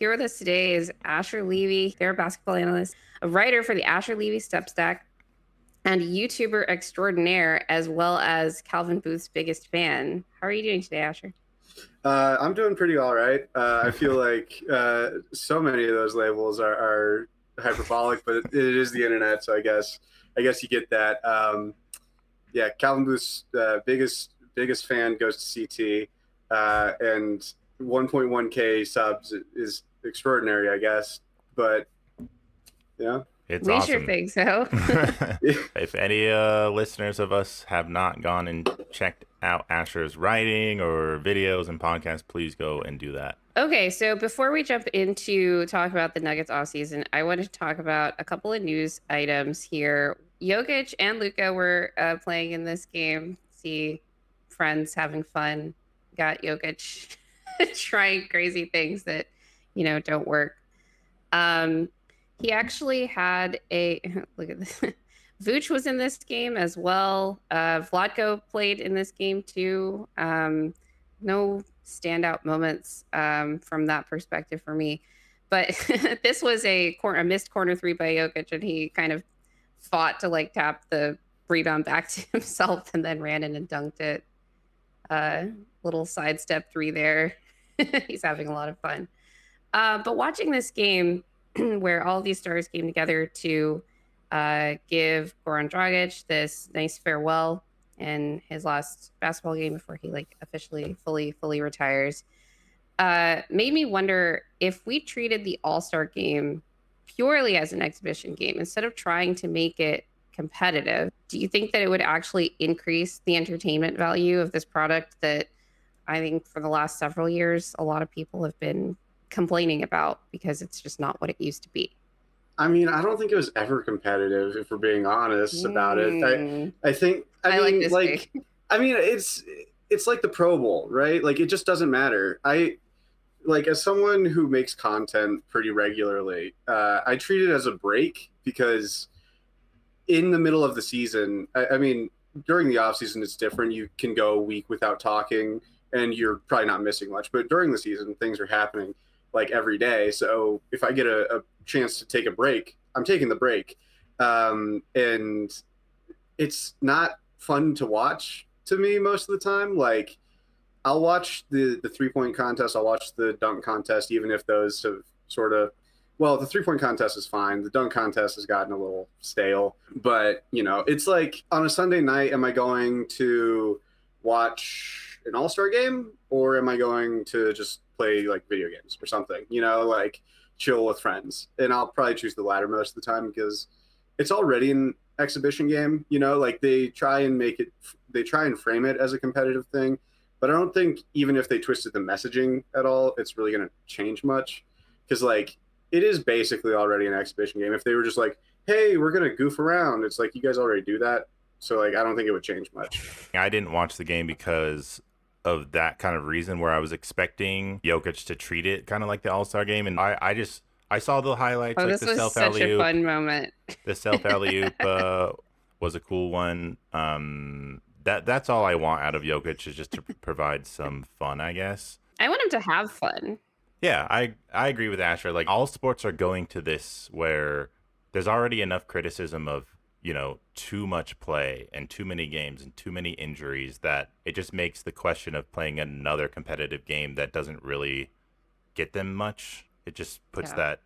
Here with us today is Asher Levy. They're a basketball analyst, a writer for the Asher Levy Substack, and YouTuber extraordinaire, as well as Calvin Booth's biggest fan. How are you doing today, Asher? I'm doing pretty all right. I feel like so many of those labels are hyperbolic, but it is the internet, so I guess you get that. Yeah, Calvin Booth's biggest fan goes to CT, and 1.1K subs is extraordinary, I guess. But yeah, It's We sure awesome. think so. If any listeners of us have not gone and checked out Asher's writing or videos and podcasts, please go and do that. Okay, so before we jump into talk about the Nuggets offseason, I wanted to talk about a couple of news items here. Jokić and Luka were playing in this game. See friends having fun. Got Jokić trying crazy things that, don't work. He actually had a look at this. Vooch was in this game as well. Vlatko played in this game too. No standout moments from that perspective for me, but this was a missed corner three by Jokić, and he kind of fought to tap the rebound back to himself and then ran in and dunked it. Little sidestep three there. He's having a lot of fun. But watching this game where all these stars came together to give Goran Dragić this nice farewell in his last basketball game before he officially fully retires, made me wonder if we treated the All-Star game purely as an exhibition game instead of trying to make it competitive. Do you think that it would actually increase the entertainment value of this product that I think for the last several years a lot of people have been complaining about because it's just not what it used to be? I mean, I don't think it was ever competitive, if we're being honest about it. I think I like this take. I mean it's like the Pro Bowl, right? Like it just doesn't matter. As someone who makes content pretty regularly, I treat it as a break because in the middle of the season, I mean, during the off season, it's different. You can go a week without talking and you're probably not missing much, but during the season, things are happening like every day. So if I get a chance to take a break, I'm taking the break. And it's not fun to watch to me most of the time. Like I'll watch the 3-point contest. I'll watch the dunk contest, even if those have sort of, well, the 3-point contest is fine. The dunk contest has gotten a little stale, but it's like on a Sunday night, am I going to watch an All-Star game or am I going to just play like video games or something, like chill with friends? And I'll probably choose the latter most of the time because it's already an exhibition game, like they try and frame it as a competitive thing. But I don't think even if they twisted the messaging at all, it's really going to change much because it is basically already an exhibition game. If they were just like, hey, we're going to goof around, it's like you guys already do that. So I don't think it would change much. I didn't watch the game because of that kind of reason where I was expecting Jokić to treat it kind of like the All-Star game. And I saw the highlights, Oh, like this the was self such a alley-oop. fun moment. The self alley-oop was a cool one. That's all I want out of Jokić is just to provide some fun, I guess. I want him to have fun. Yeah, I agree with Asher. Like all sports are going to this where there's already enough criticism of, too much play and too many games and too many injuries that it just makes the question of playing another competitive game that doesn't really get them much. It just puts that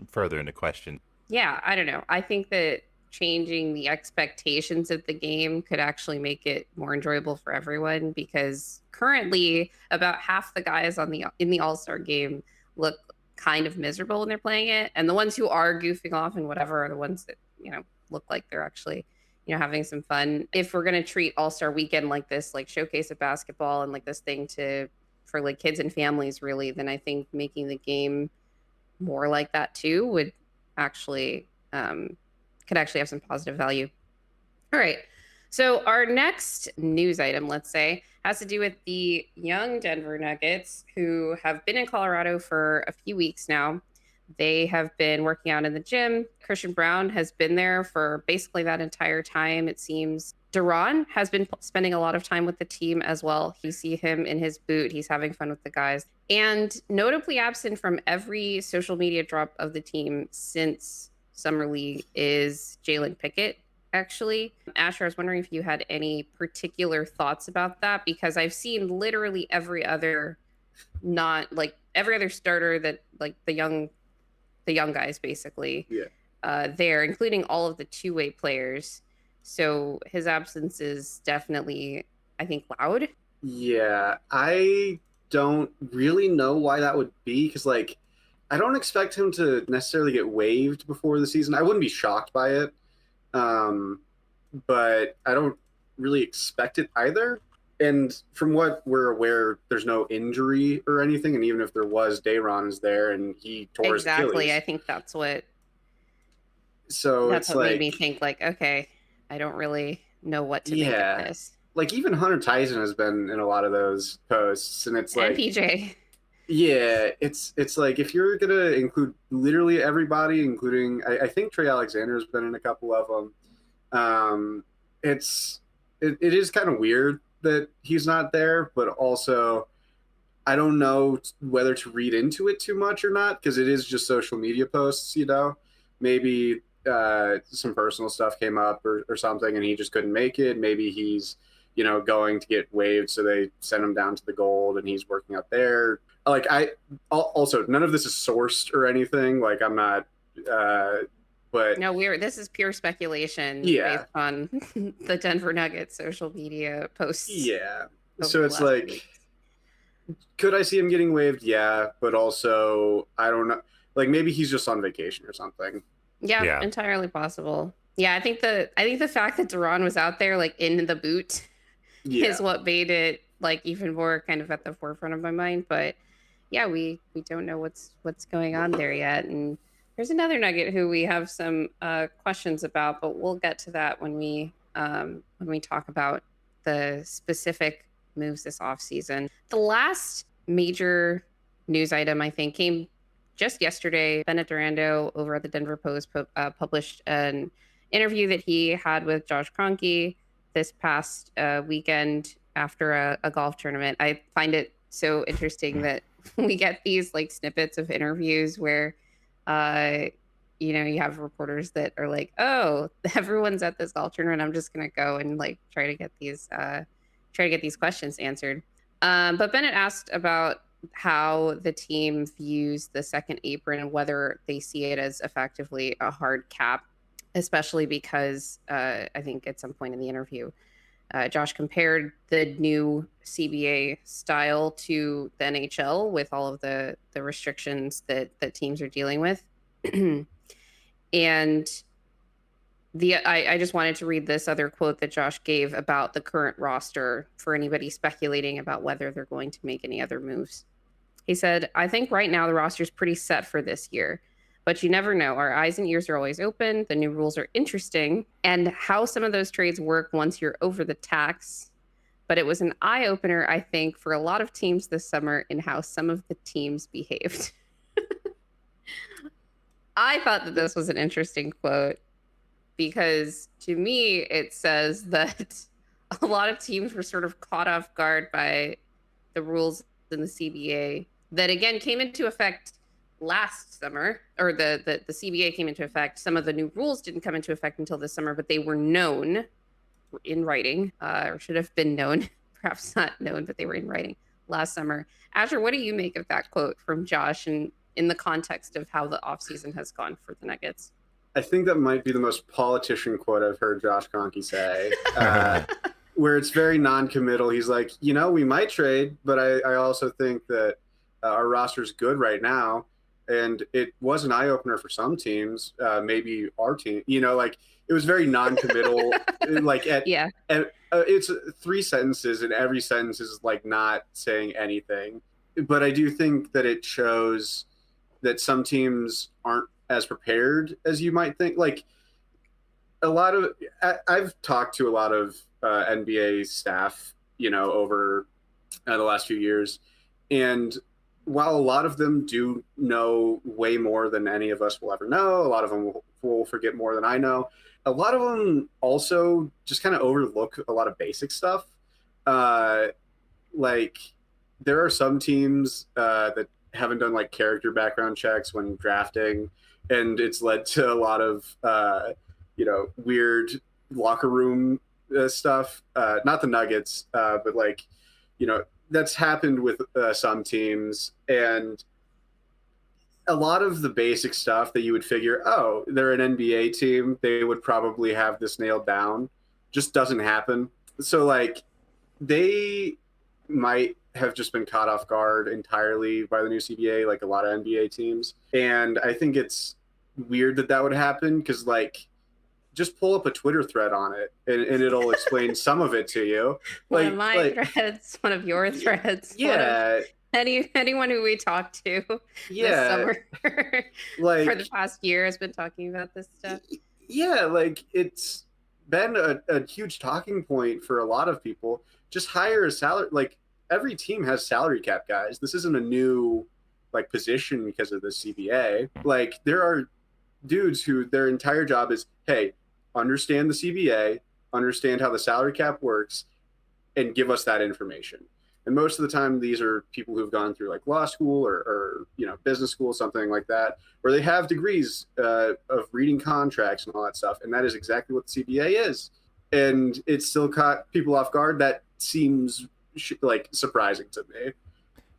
further into question. Yeah, I don't know. I think that changing the expectations of the game could actually make it more enjoyable for everyone because currently about half the guys in the All-Star game look kind of miserable when they're playing it, and the ones who are goofing off and whatever are the ones that look like they're actually having some fun. If we're going to treat All-Star weekend like this, like showcase of basketball and like this thing for like kids and families really, then I think making the game more like that too would actually could actually have some positive value. All right. So our next news item, let's say, has to do with the young Denver Nuggets who have been in Colorado for a few weeks now. They have been working out in the gym. Christian Braun has been there for basically that entire time, it seems. Duran has been spending a lot of time with the team as well. You see him in his boot. He's having fun with the guys. And notably absent from every social media drop of the team since Summer League is Jalen Pickett, actually. Asher, I was wondering if you had any particular thoughts about that, because I've seen literally every other starter that like the young guys basically there, including all of the two-way players. So his absence is definitely, I think, loud. Yeah, I don't really know why that would be, because like I don't expect him to necessarily get waived before the season. I wouldn't be shocked by it, but I don't really expect it either. And from what we're aware, there's no injury or anything. And even if there was, Dayron is there, and he tore his Achilles. Exactly. I think that's what it's what like, made me think like, okay, I don't really know what to make of this. Like even Hunter Tyson has been in a lot of those posts, and it's like, and PJ. Yeah, it's like if you're gonna include literally everybody, including I think Trey Alexander's been in a couple of them. It is kind of weird that he's not there, but also I don't know whether to read into it too much or not, because it is just social media posts, maybe some personal stuff came up or something and he just couldn't make it. Maybe he's going to get waived, so they sent him down to the Gold and he's working out there. Like also none of this is sourced or anything, like I'm not but no, this is pure speculation based on the Denver Nuggets social media posts. Yeah. So it's like weeks. Could I see him getting waived? Yeah, but also I don't know. Like maybe he's just on vacation or something. Yeah, entirely possible. Yeah, I think the fact that Duran was out there like in the boot is what made it like even more kind of at the forefront of my mind. But yeah, we don't know what's going on there yet. And there's another Nugget who we have some questions about, but we'll get to that when we talk about the specific moves this offseason. The last major news item, I think, came just yesterday. Bennett Durando over at the Denver Post published an interview that he had with Josh Kroenke this past weekend after a golf tournament. I find it so interesting that we get these like snippets of interviews where you have reporters that are like, oh, everyone's at this golf tournament, I'm just gonna go and like try to get these questions answered. But Bennett asked about how the team views the second apron and whether they see it as effectively a hard cap, especially because I think at some point in the interview, Josh compared the new CBA style to the NHL with all of the restrictions that teams are dealing with. And I just wanted to read this other quote that Josh gave about the current roster for anybody speculating about whether they're going to make any other moves. He said, I think right now the roster is pretty set for this year, but you never know. Our eyes and ears are always open. The new rules are interesting, and how some of those trades work once you're over the tax. But it was an eye-opener, I think, for a lot of teams this summer in how some of the teams behaved. I thought that this was an interesting quote because to me, it says that a lot of teams were sort of caught off guard by the rules in the CBA that, again, came into effect last summer, or the CBA came into effect. Some of the new rules didn't come into effect until this summer, but they were known in writing, or should have been known, perhaps not known, but they were in writing last summer. Asher, what do you make of that quote from Josh and in the context of how the offseason has gone for the Nuggets? I think that might be the most politician quote I've heard Josh Kroenke say, where it's very non-committal. He's like, we might trade, but I also think that our roster's good right now. And it was an eye-opener for some teams, maybe our team, like it was very non-committal. It's 3 sentences and every sentence is like not saying anything. But I do think that it shows that some teams aren't as prepared as you might think. Like I've talked to a lot of NBA staff, over the last few years. And while a lot of them do know way more than any of us will ever know, a lot of them will forget more than I know. A lot of them also just kind of overlook a lot of basic stuff. Like there are some teams that haven't done like character background checks when drafting, and it's led to a lot of weird locker room stuff. Not the Nuggets, but like that's happened with some teams, and a lot of the basic stuff that you would figure, oh, they're an NBA team, they would probably have this nailed down, just doesn't happen. So like they might have just been caught off guard entirely by the new CBA, like a lot of NBA teams. And I think it's weird that would happen, because like just pull up a Twitter thread on it and it'll explain some of it to you. One of my threads, one of your threads. Yeah. Anyone who we talked to this summer like for the past year has been talking about this stuff. Yeah, like it's been a huge talking point for a lot of people. Just hire a salary. Like every team has salary cap guys. This isn't a new like position because of the CBA. Like there are dudes who their entire job is, hey, understand the CBA, understand how the salary cap works, and give us that information. And most of the time, these are people who've gone through like law school or business school, something like that, where they have degrees of reading contracts and all that stuff. And that is exactly what the CBA is. And it still caught people off guard. That seems like surprising to me.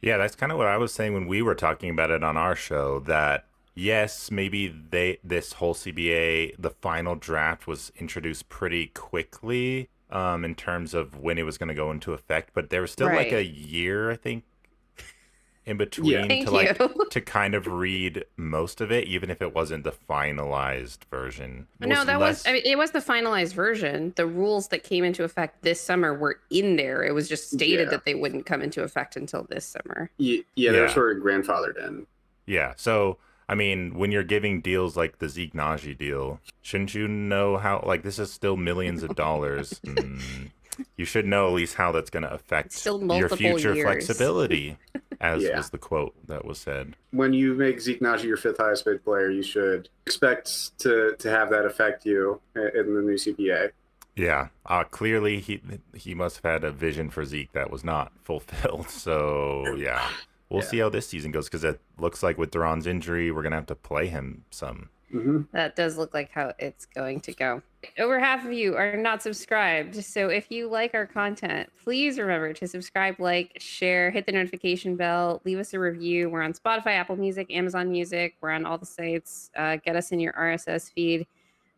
Yeah, that's kind of what I was saying when we were talking about it on our show, that yes, maybe this whole CBA, the final draft was introduced pretty quickly in terms of when it was going to go into effect, but there was still like a year, I think, in between to kind of read most of it, even if it wasn't the finalized version. It was the finalized version. The rules that came into effect this summer were in there. It was just stated that they wouldn't come into effect until this summer. They're sort of grandfathered in. Yeah, so I mean, when you're giving deals like the Zeke Naji deal, shouldn't you know how, like, this is still millions of dollars. You should know at least how that's going to affect your future flexibility, as was the quote that was said. When you make Zeke Naji your fifth highest paid player, you should expect to have that affect you in the new CBA. Yeah, clearly he must have had a vision for Zeke that was not fulfilled. So, yeah. We'll see how this season goes, because it looks like with Duran's injury, we're going to have to play him some. Mm-hmm. That does look like how it's going to go. Over half of you are not subscribed. So if you like our content, please remember to subscribe, like, share, hit the notification bell, leave us a review. We're on Spotify, Apple Music, Amazon Music. We're on all the sites. Get us in your RSS feed.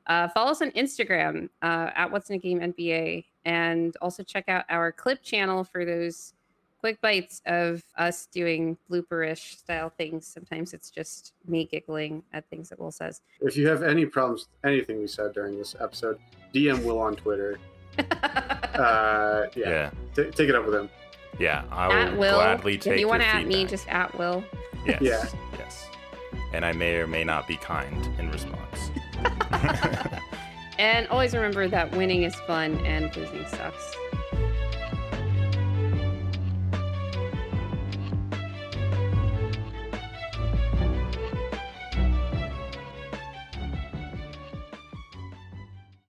Follow us on Instagram at What's in a Game NBA. And also check out our clip channel for those quick bites of us doing blooper-ish style things. Sometimes it's just me giggling at things that Will says. If you have any problems with anything we said during this episode, DM Will on Twitter. Take it up with him. Yeah, I will gladly take. If you want to at me, just at Will. Yes. Yeah. Yes. And I may or may not be kind in response. And always remember that winning is fun and losing sucks.